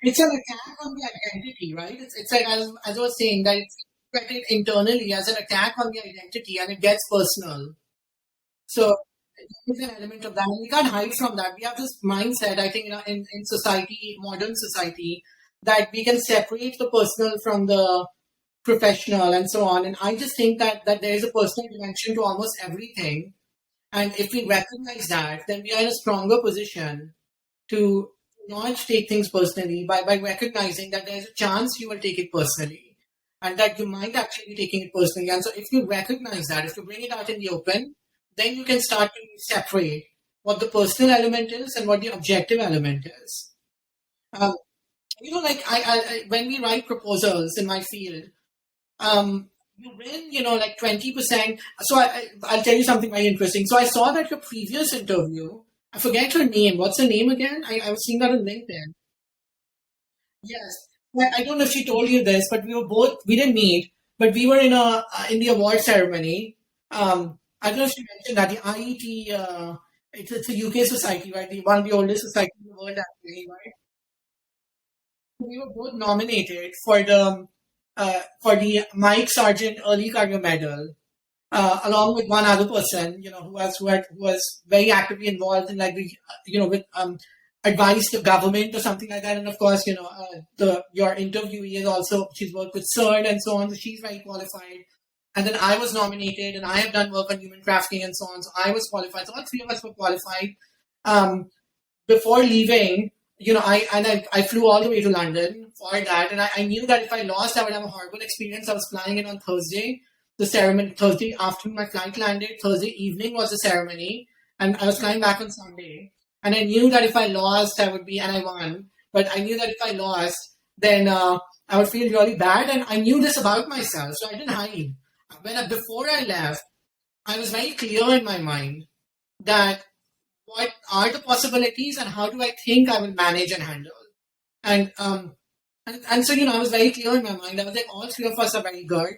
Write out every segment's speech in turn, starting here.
It's an attack on the identity, right? It's like, as I was saying, that it's treated internally as an attack on the identity and it gets personal. So there's an element of that. And we can't hide from that. We have this mindset, I think, in society, modern society, that we can separate the personal from the professional and so on. And I just think that there is a personal dimension to almost everything. And if we recognize that, then we are in a stronger position to not take things personally by recognizing that there's a chance you will take it personally and that you might actually be taking it personally. And so if you recognize that, if you bring it out in the open, then you can start to separate what the personal element is and what the objective element is. Um, like when we write proposals in my field, you win, like 20%. So I'll tell you something very interesting. So I saw that your previous interview, I forget her name. What's her name again? I was seeing that on LinkedIn. Yes. I don't know if she told you this, but we didn't meet, but we were in the award ceremony. I don't know if she mentioned that the IET, it's a UK society, right? One of the oldest society in the world, actually, right? We were both nominated for the Mike Sargent Early Career Medal, along with one other person, who was very actively involved in like with advice to government or something like that. And of course, the your interviewee is also she's worked with CERN and so on, so she's very qualified. And then I was nominated, and I have done work on human trafficking and so on, so I was qualified. So all three of us were qualified. Um, Before leaving, I flew all the way to London for that, and I knew that if I lost, I would have a horrible experience. I was flying in on Thursday. The ceremony Thursday afternoon, my flight landed. Thursday evening was the ceremony, and I was flying back on Sunday. And I knew that if I lost, and I won. But I knew that if I lost, then I would feel really bad, and I knew this about myself, so I didn't hide. Before I left, I was very clear in my mind that what are the possibilities and how do I think I will manage and handle. And so I was very clear in my mind. I was like, all three of us are very good.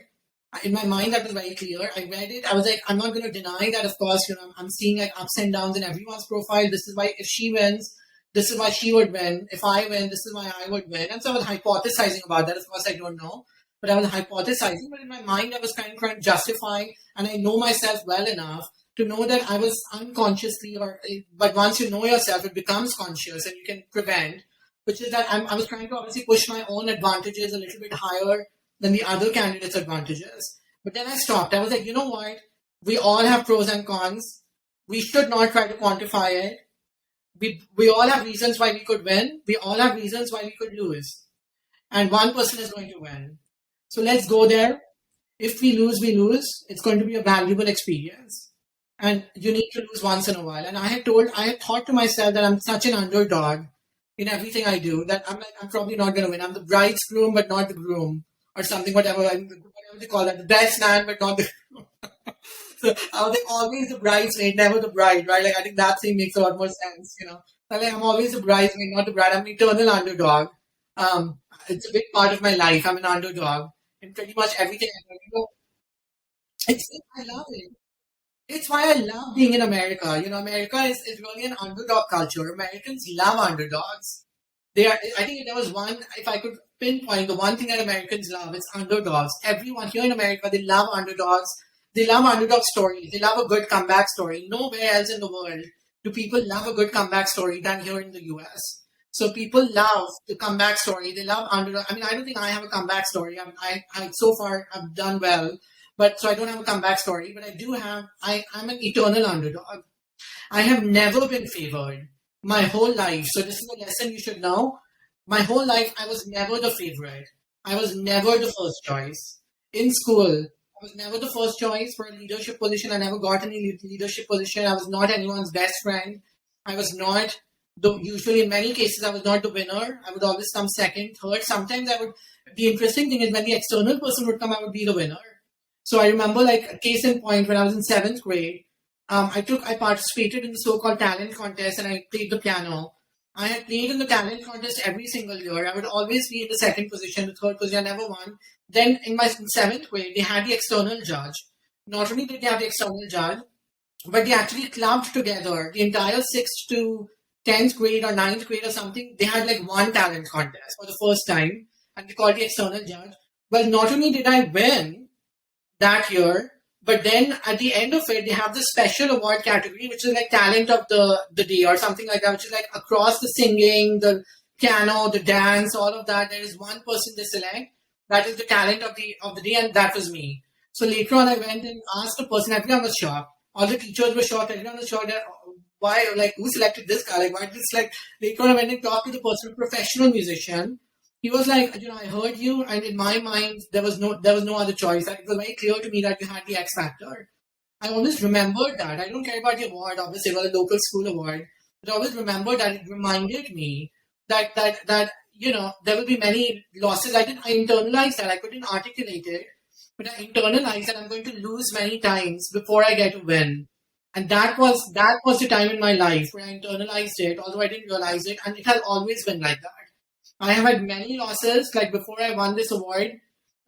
In my mind, that was very clear. I read it. I was like, I'm not going to deny that. Of course, I'm seeing like ups and downs in everyone's profile. This is why if she wins, this is why she would win. If I win, this is why I would win. And so I was hypothesizing about that. Of course, I don't know, but I was hypothesizing. But in my mind, I was kind of trying to justify, and I know myself well enough to know that I was unconsciously, but once you know yourself, it becomes conscious, and you can prevent. Which is that I was trying to obviously push my own advantages a little bit higher than the other candidates' advantages. But then I stopped. I was like, you know what? We all have pros and cons. We should not try to quantify it. We all have reasons why we could win. We all have reasons why we could lose. And one person is going to win. So let's go there. If we lose, we lose. It's going to be a valuable experience. And you need to lose once in a while. And I had thought to myself that I'm such an underdog in everything I do that I'm probably not going to win. I'm the bride's groom, but not the groom, or something, whatever they call that, the best man, but not the groom. So I was like always the bridesmaid, never the bride, right? Like I think that thing makes a lot more sense. So, like I'm always the bridesmaid, not the bride. I'm an eternal underdog. It's a big part of my life. I'm an underdog in pretty much everything I do. I love it. It's why I love being in America. America is really an underdog culture. Americans love underdogs. I think if there was one, if I could pinpoint the one thing that Americans love, it's underdogs. Everyone here in America, they love underdogs. They love underdog stories. They love a good comeback story. Nowhere else in the world do people love a good comeback story than here in the US. So people love the comeback story. They love underdog. I mean, I don't think I have a comeback story. I so far I've done well, but so I don't have a comeback story. But I do have. I'm an eternal underdog. I have never been favored my whole life. So this is a lesson you should know. My whole life, I was never the favorite. I was never the first choice. In school, I was never the first choice for a leadership position. I never got any leadership position. I was not anyone's best friend. I was not usually in many cases, I was not the winner. I would always come second, third. Sometimes I would, the interesting thing is when the external person would come, I would be the winner. So I remember like a case in point when I was in seventh grade, I participated in the so-called talent contest and I played the piano. I had played in the talent contest every single year. I would always be in the second position, the third position. I never won. Then in my seventh grade, they had the external judge. Not only did they have the external judge, but they actually clubbed together the entire sixth to 10th grade or ninth grade or something, they had like one talent contest for the first time, and they called the external judge. Well, not only did I win that year, but then at the end of it, they have the special award category, which is like talent of the day or something like that, which is like across the singing, the piano, the dance, all of that. There is one person they select that is the talent of the day, and that was me. So later on, I went and asked the person. Everyone was shocked. All the teachers were shocked. Everyone was shocked. That, why, like, who selected this guy? Like, why did this, like, later on, I went and talked to the person, a professional musician. He was like, I heard you, and in my mind, there was no other choice. Like, it was very clear to me that you had the X factor. I always remembered that. I don't care about the award. Obviously, it was a local school award, but I always remembered that it reminded me that there will be many losses. I internalized that. I couldn't articulate it, but I internalized that I'm going to lose many times before I get to win. And that was the time in my life where I internalized it, although I didn't realize it, and it has always been like that. I have had many losses. Like before I won this award,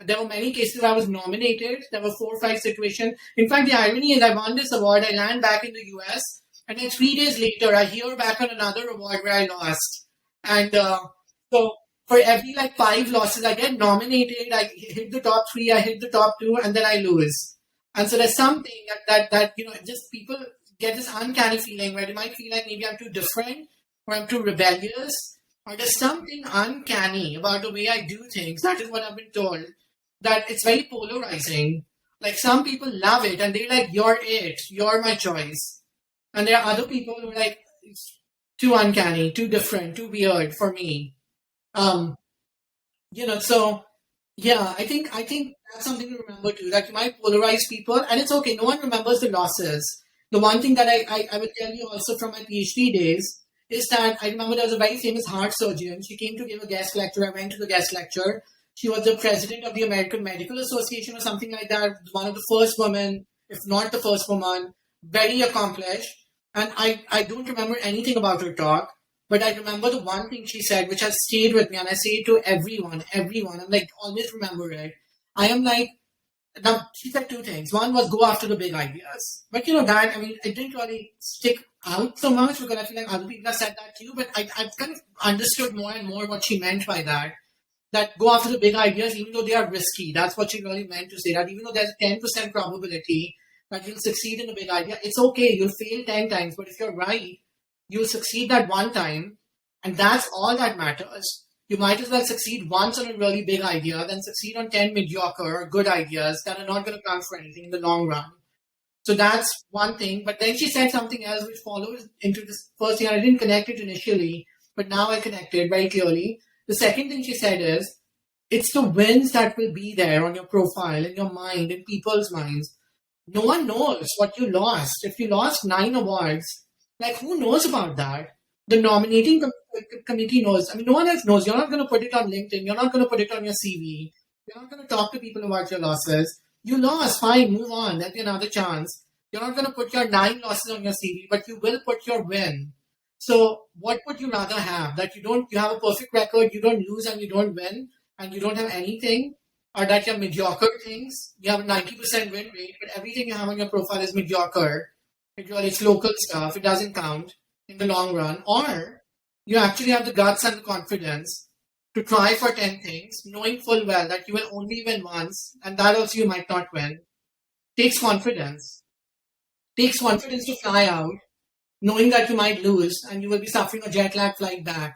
there were many cases I was nominated. There were 4 or 5 situations. In fact, the irony is I won this award, I land back in the US, and then 3 days later, I hear back on another award where I lost. And so for every like 5 losses, I get nominated, I hit the top three, I hit the top two, and then I lose. And so there's something that just people get this uncanny feeling where they might feel like maybe I'm too different or I'm too rebellious or there's something uncanny about the way I do things. That is what I've been told. That it's very polarizing. Like some people love it and they're like, you're it, you're my choice. And there are other people who are like, it's too uncanny, too different, too weird for me. Um, so yeah, I think that's something to remember too. That you might polarize people, and it's okay. No one remembers the losses. The one thing that I will tell you also from my PhD days is that I remember there was a very famous heart surgeon. She came to give a guest lecture. I went to the guest lecture. She was the president of the American Medical Association or something like that. One of the first women, if not the first woman, very accomplished. And I don't remember anything about her talk, but I remember the one thing she said, which has stayed with me, and I say it to everyone. I'm like, always remember it. I am like, now she said 2 things. One was go after the big ideas. But that, I mean, it didn't really stick out so much because I feel like other people have said that too, but I've kind of understood more and more what she meant by that. That go after the big ideas, even though they are risky. That's what she really meant to say. That even though there's a 10% probability that you'll succeed in a big idea, it's okay. You'll fail 10 times, but if you're right, you'll succeed that one time, and that's all that matters. You might as well succeed once on a really big idea than succeed on 10 mediocre or good ideas that are not going to count for anything in the long run. So that's one thing. But then she said something else which follows into this first thing. I didn't connect it initially, but now I connected very clearly. The second thing she said is, it's the wins that will be there on your profile, in your mind, in people's minds. No one knows what you lost. If you lost 9 awards, like who knows about that? The nominating committee knows. I mean, no one else knows. You're not going to put it on LinkedIn. You're not going to put it on your CV. You're not going to talk to people about your losses. You lost, fine, move on. There'll be another chance. You're not going to put your 9 losses on your CV, but you will put your win. So what would you rather have? That you have a perfect record, you don't lose and you don't win, and you don't have anything, or that you're mediocre things, you have a 90% win rate, but everything you have on your profile is mediocre. It's local stuff, it doesn't count in the long run. Or you actually have the guts and the confidence to try for 10 things, knowing full well that you will only win once, and that also you might not win. Takes confidence. Takes confidence to fly out, knowing that you might lose and you will be suffering a jet lag flight back.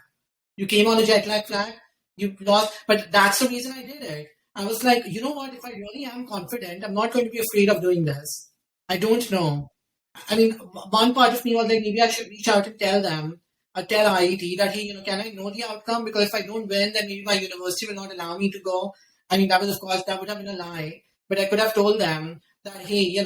You came on a jet lag flight, you lost, but that's the reason I did it. I was like, you know what, if I really am confident, I'm not going to be afraid of doing this. I don't know. I mean, one part of me was like, maybe I should reach out and tell them, tell IIT that, hey, can I know the outcome? Because if I don't win, then maybe my university will not allow me to go. I mean, that was, of course, that would have been a lie. But I could have told them that, hey,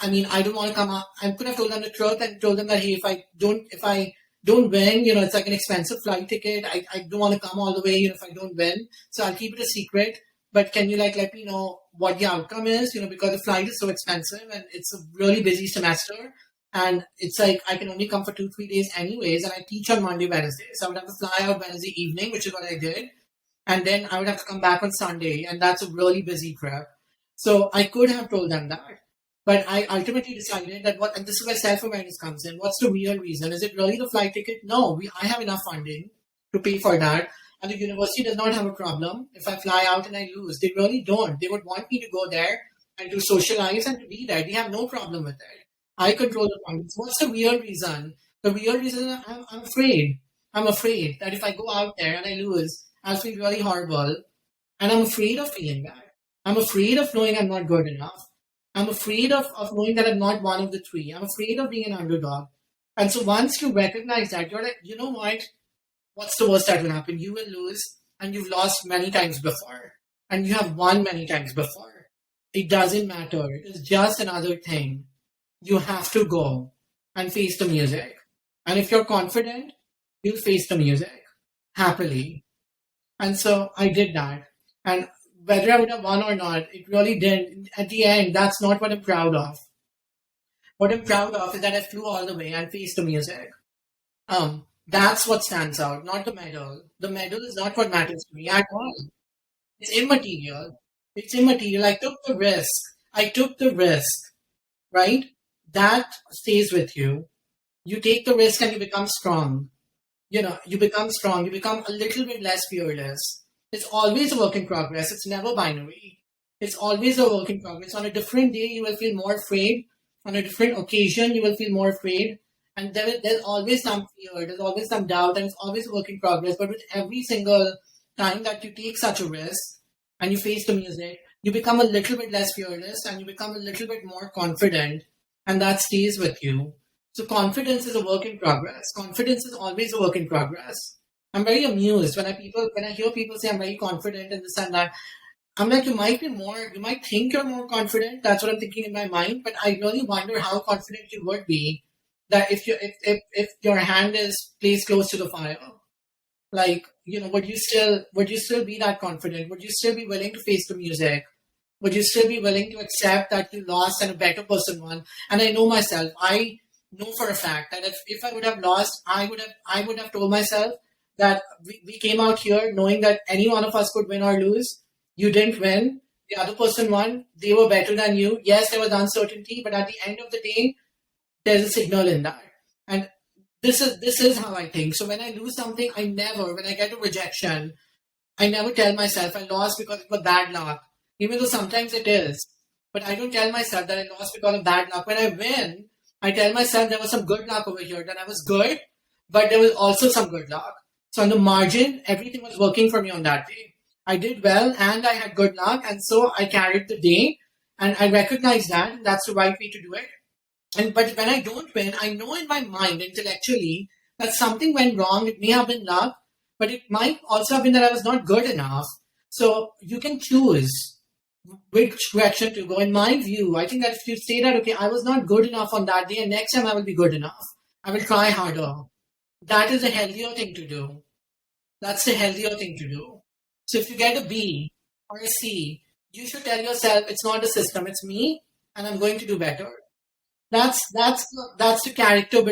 I mean, I don't want to come up. I could have told them the truth and told them that, hey, if I don't win, it's like an expensive flight ticket. I don't want to come all the way, if I don't win. So I'll keep it a secret. But can you let me know what the outcome is? Because the flight is so expensive and it's a really busy semester. And it's like I can only come for 2-3 days anyways. And I teach on Monday, Wednesday. So I would have to fly out Wednesday evening, which is what I did. And then I would have to come back on Sunday. And that's a really busy trip. So I could have told them that. But I ultimately decided that and this is where self-awareness comes in. What's the real reason? Is it really the flight ticket? No, I have enough funding to pay for that. And the university does not have a problem if I fly out and I lose. They really don't. They would want me to go there and to socialize and to be there. They have no problem with it. I control the funding. So what's the real reason? The real reason is I'm afraid. I'm afraid that if I go out there and I lose, I'll feel really horrible. And I'm afraid of feeling that. I'm afraid of knowing I'm not good enough. I'm afraid of knowing that I'm not one of the three. I'm afraid of being an underdog. And so once you recognize that, you're like, you know what? What's the worst that will happen? You will lose, and you've lost many times before. And you have won many times before. It doesn't matter. It's just another thing. You have to go and face the music. And if you're confident, you'll face the music happily. And so I did that. And whether I would have won or not, it really didn't. At the end, that's not what I'm proud of. What I'm proud of is that I flew all the way and faced the music. That's what stands out, not the medal. The medal is not what matters to me at all. It's immaterial. It's immaterial. I took the risk, right? That stays with you. You take the risk and you become strong. You become strong. You become a little bit less fearless. It's always a work in progress. It's never binary. It's always a work in progress. On a different day, you will feel more afraid. On a different occasion, you will feel more afraid. And there's always some fear. There's always some doubt. And it's always a work in progress. But with every single time that you take such a risk and you face the music, you become a little bit less fearless and you become a little bit more confident. And that stays with you. So confidence is a work in progress. Confidence is always a work in progress. I'm very amused when I hear people say I'm very confident and this and that. I'm like, you might think you're more confident. That's what I'm thinking in my mind. But I really wonder how confident you would be that if your hand is placed close to the fire. Like, would you still be that confident? Would you still be willing to face the music? Would you still be willing to accept that you lost and a better person won? And I know myself. I know for a fact that if I would have lost, I would have told myself that we came out here knowing that any one of us could win or lose. You didn't win. The other person won. They were better than you. Yes, there was uncertainty, but at the end of the day, there's a signal in that. And this is how I think. So when I lose something, when I get a rejection, I never tell myself I lost because it was bad luck. Even though sometimes it is. But I don't tell myself that I lost because of bad luck. When I win, I tell myself there was some good luck over here, that I was good, but there was also some good luck. So on the margin, everything was working for me on that day. I did well and I had good luck, and so I carried the day, and I recognize that, and that's the right way to do it. But when I don't win, I know in my mind intellectually that something went wrong. It may have been luck, but it might also have been that I was not good enough. So you can choose which direction to go. In my view, I think that if you say that, okay, I was not good enough on that day, and next time I will be good enough. I will try harder. That is a healthier thing to do. That's the healthier thing to do. So if you get a B or a C, you should tell yourself it's not the system, it's me, and I'm going to do better. That's the character